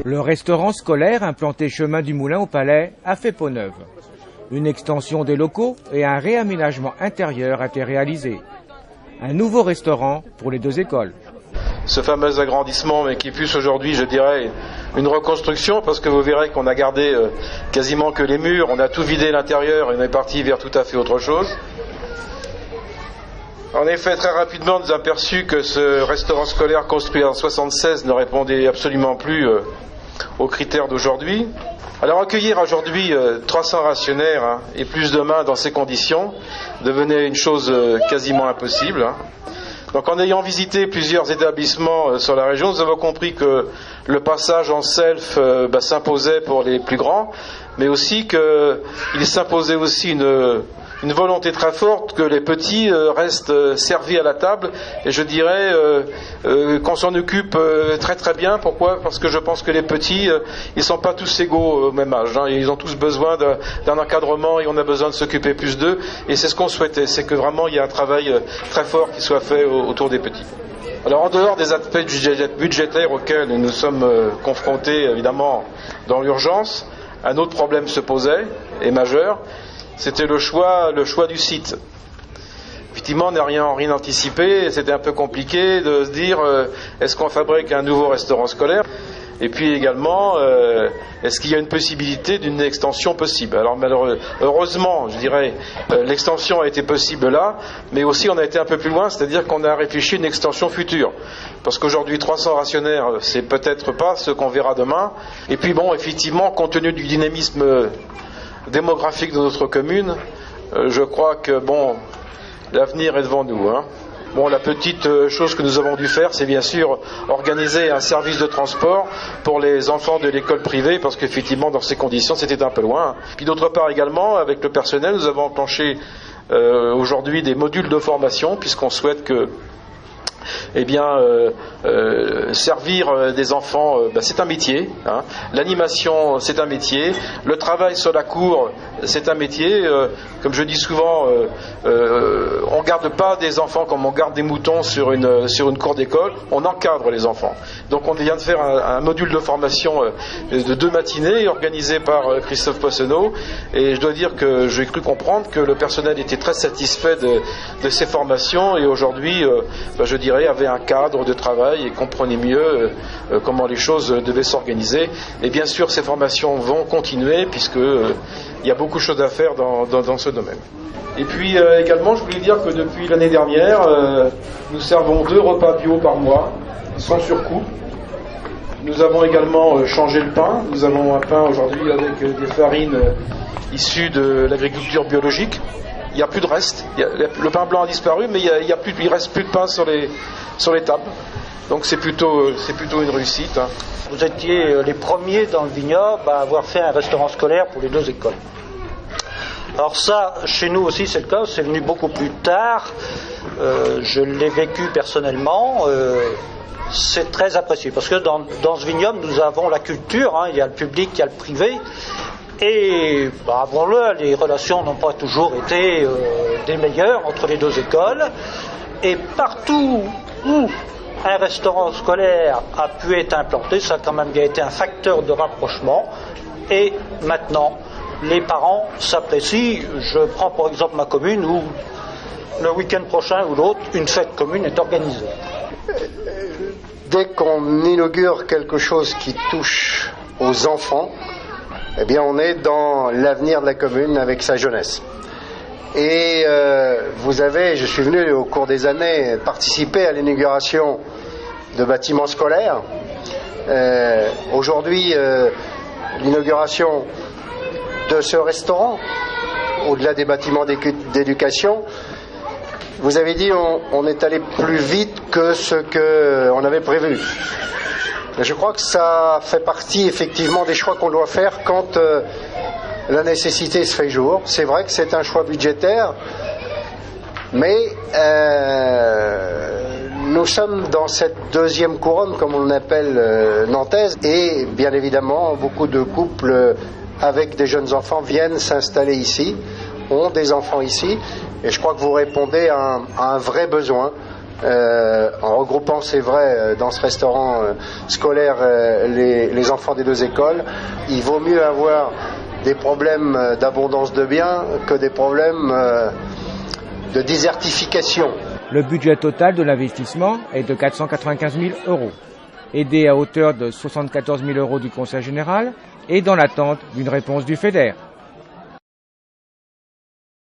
Le restaurant scolaire implanté chemin du Moulin au Palais a fait peau neuve. Une extension des locaux et un réaménagement intérieur a été réalisé. Un nouveau restaurant pour les deux écoles. Ce fameux agrandissement, mais qui est plus aujourd'hui, je dirais, une reconstruction, parce que vous verrez qu'on a gardé quasiment que les murs, on a tout vidé l'intérieur et on est parti vers tout à fait autre chose. En effet, très rapidement, nous avons aperçu que ce restaurant scolaire construit en 1976 ne répondait absolument plus aux critères d'aujourd'hui. Alors accueillir aujourd'hui 300 rationnaires et plus de mains dans ces conditions devenait une chose quasiment impossible. Donc en ayant visité plusieurs établissements sur la région, nous avons compris que le passage en self s'imposait pour les plus grands, mais aussi qu'il s'imposait aussi une volonté très forte que les petits restent servis à la table, et je dirais qu'on s'en occupe très très bien. Pourquoi ? Parce que je pense que les petits, ils sont pas tous égaux au même âge, ils ont tous besoin d'un encadrement et on a besoin de s'occuper plus d'eux, et c'est ce qu'on souhaitait, c'est que vraiment il y a un travail très fort qui soit fait autour des petits. Alors en dehors des aspects budgétaires auxquels nous sommes confrontés évidemment dans l'urgence, un autre problème se posait, et majeur, c'était le choix du site. Effectivement, on n'a rien anticipé, c'était un peu compliqué de se dire est-ce qu'on fabrique un nouveau restaurant scolaire ? Et puis également, est-ce qu'il y a une possibilité d'une extension possible ? Alors heureusement, je dirais, l'extension a été possible là, mais aussi on a été un peu plus loin, c'est-à-dire qu'on a réfléchi à une extension future. Parce qu'aujourd'hui, 300 rationnaires, c'est peut-être pas ce qu'on verra demain. Et puis bon, effectivement, compte tenu du dynamisme démographique de notre commune, je crois que l'avenir est devant nous. La petite chose que nous avons dû faire, c'est bien sûr organiser un service de transport pour les enfants de l'école privée, parce qu'effectivement, dans ces conditions, c'était un peu loin. Puis d'autre part également, avec le personnel, nous avons enclenché aujourd'hui des modules de formation, puisqu'on souhaite que servir des enfants, c'est un métier. L'animation, c'est un métier. Le travail sur la cour, c'est un métier. Comme je dis souvent, on garde pas des enfants comme on garde des moutons sur une cour d'école. On encadre les enfants. Donc on vient de faire un module de formation de 2 matinées organisé par Christophe Poissonneau. Et je dois dire que j'ai cru comprendre que le personnel était très satisfait de ces formations et aujourd'hui, je dirais, avait un cadre de travail et comprenait mieux comment les choses devaient s'organiser. Et bien sûr, ces formations vont continuer puisque il y a beaucoup de choses à faire dans ce domaine. Et puis également, je voulais dire que depuis l'année dernière, nous servons 2 repas bio par mois, sans surcoût. Nous avons également changé le pain. Nous avons un pain aujourd'hui avec des farines issues de l'agriculture biologique. Il n'y a plus de reste. Le pain blanc a disparu, mais il reste plus de pain sur les tables. Donc c'est plutôt une réussite. Vous étiez les premiers dans le vignoble à avoir fait un restaurant scolaire pour les 2 écoles. Alors ça, chez nous aussi c'est le cas, c'est venu beaucoup plus tard. Je l'ai vécu personnellement. C'est très apprécié parce que dans ce vignoble nous avons la culture, il y a le public, il y a le privé. Et avouons-le, les relations n'ont pas toujours été des meilleures entre les 2 écoles. Et partout où un restaurant scolaire a pu être implanté, ça a quand même bien été un facteur de rapprochement. Et maintenant, les parents s'apprécient. Je prends par exemple ma commune où le week-end prochain ou l'autre, une fête commune est organisée. Dès qu'on inaugure quelque chose qui touche aux enfants, eh bien on est dans l'avenir de la commune avec sa jeunesse. Et je suis venu au cours des années participer à l'inauguration de bâtiments scolaires. Aujourd'hui, l'inauguration de ce restaurant, au-delà des bâtiments d'éducation, vous avez dit on est allé plus vite que ce qu'on avait prévu. Je crois que ça fait partie effectivement des choix qu'on doit faire quand la nécessité se fait jour. C'est vrai que c'est un choix budgétaire, mais nous sommes dans cette 2e couronne, comme on l'appelle nantaise, et bien évidemment beaucoup de couples avec des jeunes enfants viennent s'installer ici, ont des enfants ici, Et je crois que vous répondez à un vrai besoin. En regroupant, c'est vrai, dans ce restaurant scolaire les enfants des deux écoles, il vaut mieux avoir des problèmes d'abondance de biens que des problèmes de désertification. Le budget total de l'investissement est de 495 000 €, aidé à hauteur de 74 000 € du Conseil général et dans l'attente d'une réponse du FEDER.